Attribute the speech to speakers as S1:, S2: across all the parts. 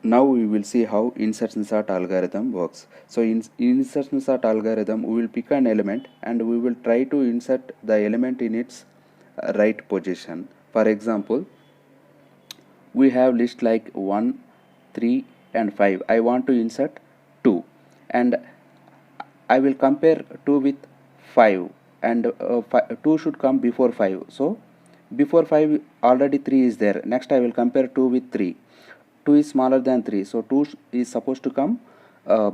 S1: Now we will see how insertion sort algorithm works. So in insertion sort algorithm, we will pick an element and we will try to insert the element in its right position. For example, we have list like 1, 3 and 5. I want to insert 2 and I will compare 2 with 5 and 2 should come before 5. So before 5 already 3 is there. Next I will compare 2 with 3. 2 is smaller than 3, so 2 is supposed to come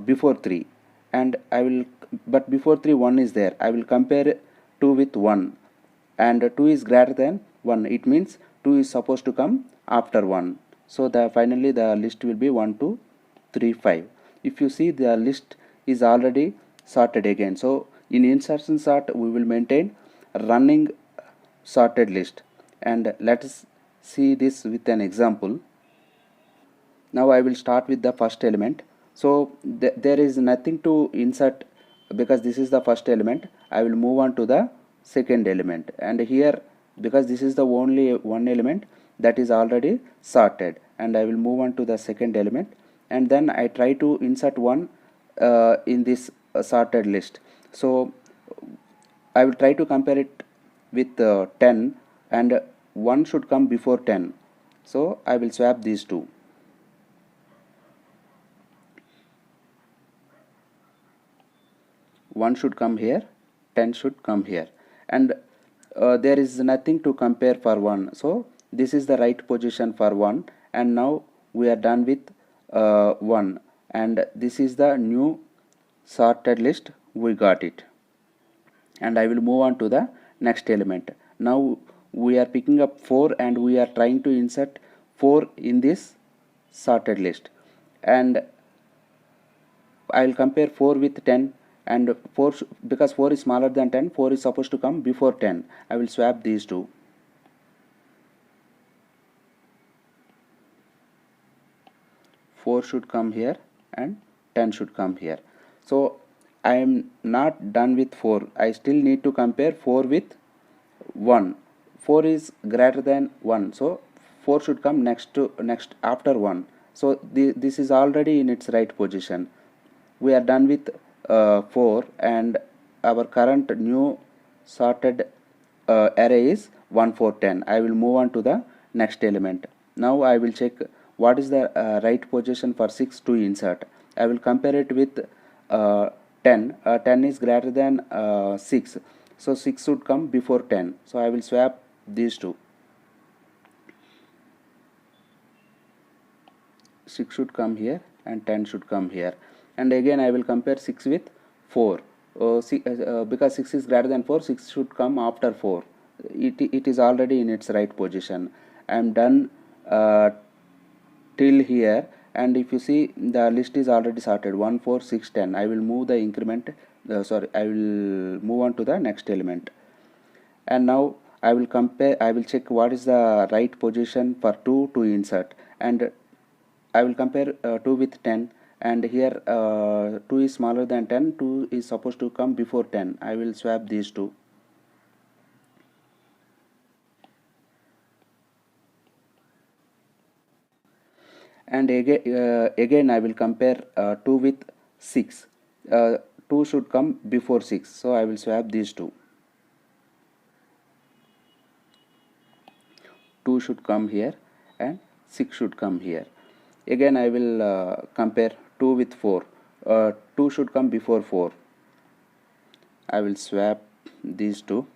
S1: before 3, and I will, but before 3 1 is there. I will compare 2 with 1 and 2 is greater than 1. It means 2 is supposed to come after 1. So the finally the list will be 1 2 3 5. If you see, the list is already sorted again. So in insertion sort we will maintain running sorted list, and let us see this with an example. Now I will start with the first element. So there is nothing to insert because this is the first element. I will move on to the second element, and here, because this is the only one element that is already sorted, and I will move on to the second element, and then I try to insert one in this sorted list. So I will try to compare it with 10, and 1 should come before 10. So I will swap these two. 1 should come here, 10 should come here, and there is nothing to compare for 1. So this is the right position for 1, and now we are done with 1, and this is the new sorted list. We got it, and I will move on to the next element. Now we are picking up 4 and we are trying to insert 4 in this sorted list, and I will compare 4 with 10, and 4 because 4 is smaller than 10, 4 is supposed to come before 10. I will swap these two. 4 should come here and 10 should come here. So I am not done with 4. I still need to compare 4 with 1. 4 is greater than 1, so 4 should come next after 1. So this is already in its right position. We are done with 4, and our current new sorted array is 1 4 10. I will move on to the next element. Now I will check what is the right position for 6 to insert. I will compare it with 10. 10 is greater than 6, so 6 should come before 10. So I will swap these two. 6 should come here and 10 should come here, and again I will compare 6 with 4. Because 6 is greater than 4, 6 should come after 4. It is already in its right position. I am done till here, and if you see, the list is already sorted 1 4 6 10. I will move the increment, I will move on to the next element, and now I will check what is the right position for 2 to insert, and I will compare 2 with 10, and here 2 is smaller than 10, 2 is supposed to come before 10. I will swap these two. And again I will compare 2 with 6. 2 should come before 6, so I will swap these two. 2 should come here and 6 should come here. Again I will compare 2 with 4. 2 should come before 4. I will swap these two.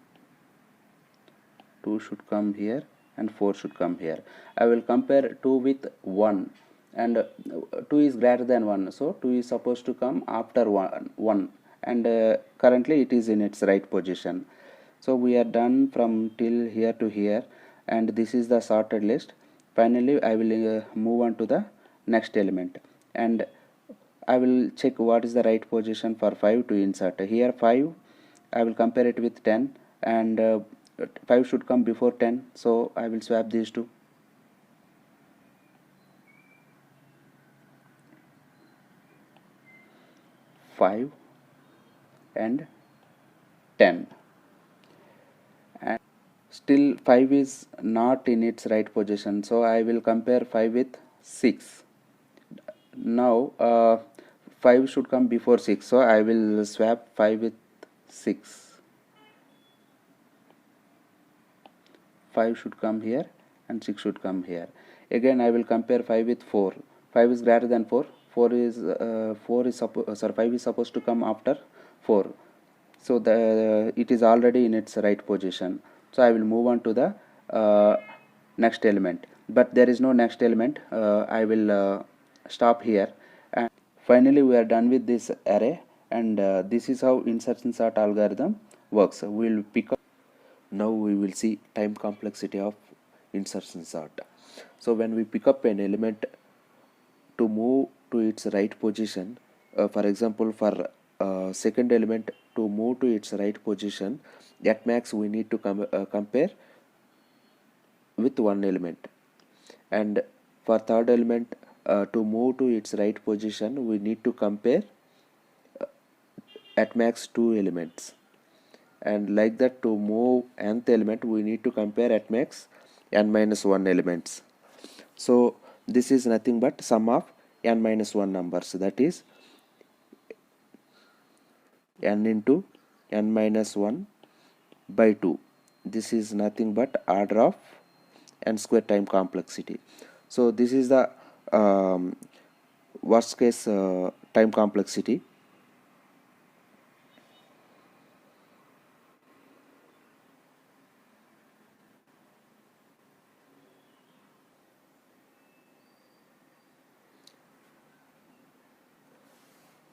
S1: 2 should come here and 4 should come here. I will compare 2 with 1, and 2 is greater than 1, so 2 is supposed to come after 1, and currently it is in its right position. So we are done from till here to here, and this is the sorted list. Finally I will move on to the next element, and I will check what is the right position for 5 to insert. Here 5, I will compare it with 10, and 5 should come before 10, so I will swap these two. 5 and 10, and still 5 is not in its right position, so I will compare 5 with 6. Now 5 should come before 6, so I will swap 5 with 6. 5 should come here and 6 should come here. Again I will compare 5 with 4. 5 is greater than 4. 5 is supposed to come after 4. So it is already in its right position. So I will move on to the next element, but there is no next element. I will stop here, and finally we are done with this array. And this is how insertion sort algorithm works. We will pick up. Now we will see time complexity of insertion sort. So when we pick up an element to move to its right position, for example, for second element to move to its right position, at max we need to compare with one element, and for third element to move to its right position we need to compare at max two elements, and like that to move nth element we need to compare at max n minus 1 elements. So this is nothing but sum of n minus 1 numbers, that is n into n minus 1 by 2. This is nothing but order of n square time complexity. So this is the worst case time complexity.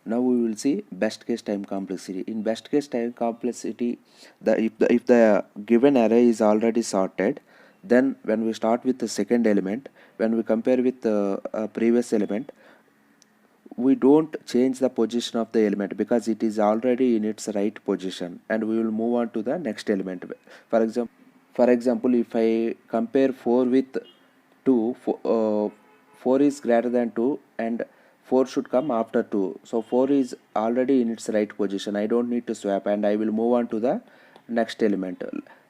S1: Now we will see best case time complexity. In best case time complexity, if the given array is already sorted, then when we start with the second element, when we compare with the previous element, we don't change the position of the element because it is already in its right position, and we will move on to the next element. For example, if I compare 4 with 2, 4 is greater than 2 and 4 should come after 2. So 4 is already in its right position. I don't need to swap, and I will move on to the next element.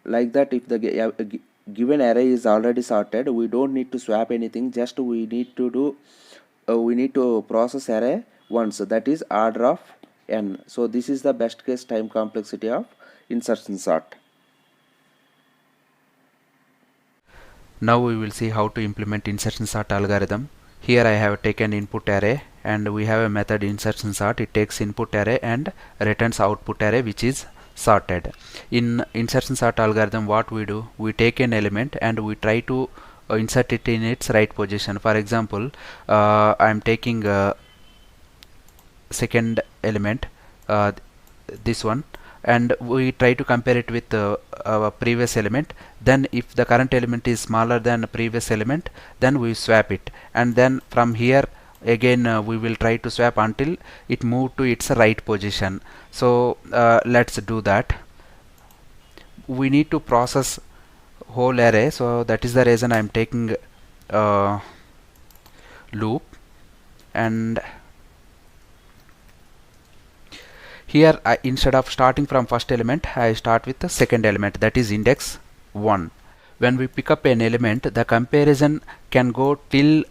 S1: Like that, if the given array is already sorted, we don't need to swap anything. Just we need to do we need to process array once, that is order of n. So this is the best case time complexity of insertion sort.
S2: Now we will see how to implement insertion sort algorithm. Here I have taken input array and we have a method insertion sort. It takes input array and returns output array which is sorted. In insertion sort algorithm, what we do, we take an element and we try to insert it in its right position. For example, I am taking second element, this one, and we try to compare it with our previous element. Then if the current element is smaller than the previous element, then we swap it, and then from here again we will try to swap until it move to its right position. So let's do that. We need to process whole array, so that is the reason I am taking loop, and here instead of starting from first element, I start with the second element, that is index 1. When we pick up an element, the comparison can go till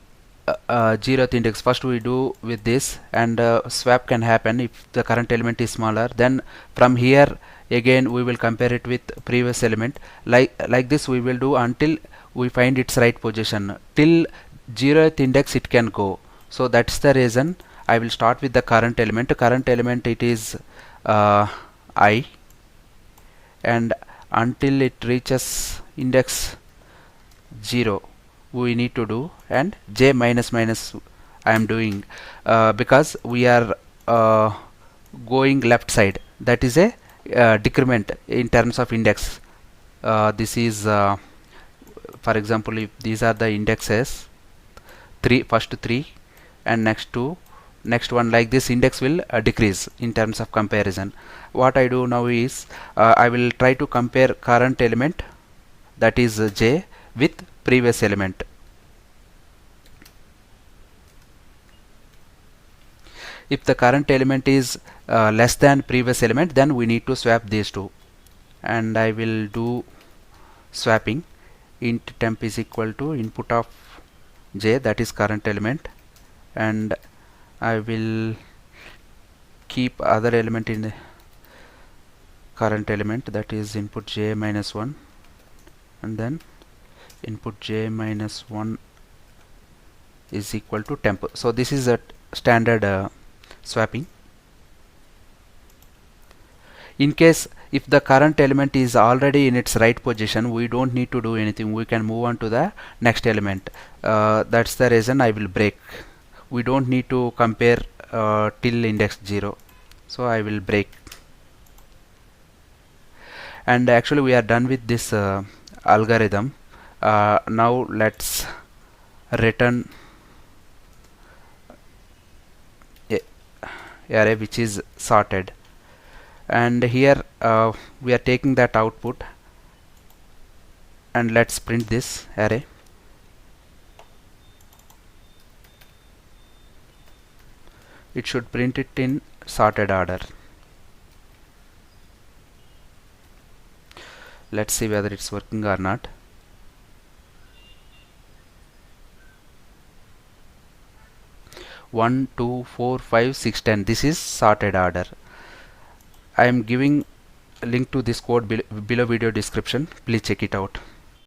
S2: 0th index. First we do with this, and swap can happen if the current element is smaller. Then from here again we will compare it with previous element. Like this we will do until we find its right position. Till 0th index it can go. So that's the reason I will start with the current element. Current element, it is I, and until it reaches index 0 we need to do, and j minus minus I am doing because we are going left side. That is a decrement in terms of index. This is for example, if these are the indexes, first 3 and next one, like this index will decrease in terms of comparison. What I do now is I will try to compare current element, that is j, with previous element. If the current element is less than previous element, then we need to swap these two, and I will do swapping. Int temp is equal to input of j, that is current element, and I will keep other element in the current element, that is input j minus 1, and then input j minus 1 is equal to temp. So this is a standard swapping. In case if the current element is already in its right position, we don't need to do anything, we can move on to the next element. That's the reason I will break. We don't need to compare till index 0, so I will break. And actually we are done with this algorithm. Now let's return a array which is sorted, and here we are taking that output, and let's print this array. It should print it in sorted order. Let's see whether it's working or not. One, 2, 4, 5, 6, 10. This is sorted order. I am giving a link to this code below video description. Please check it out.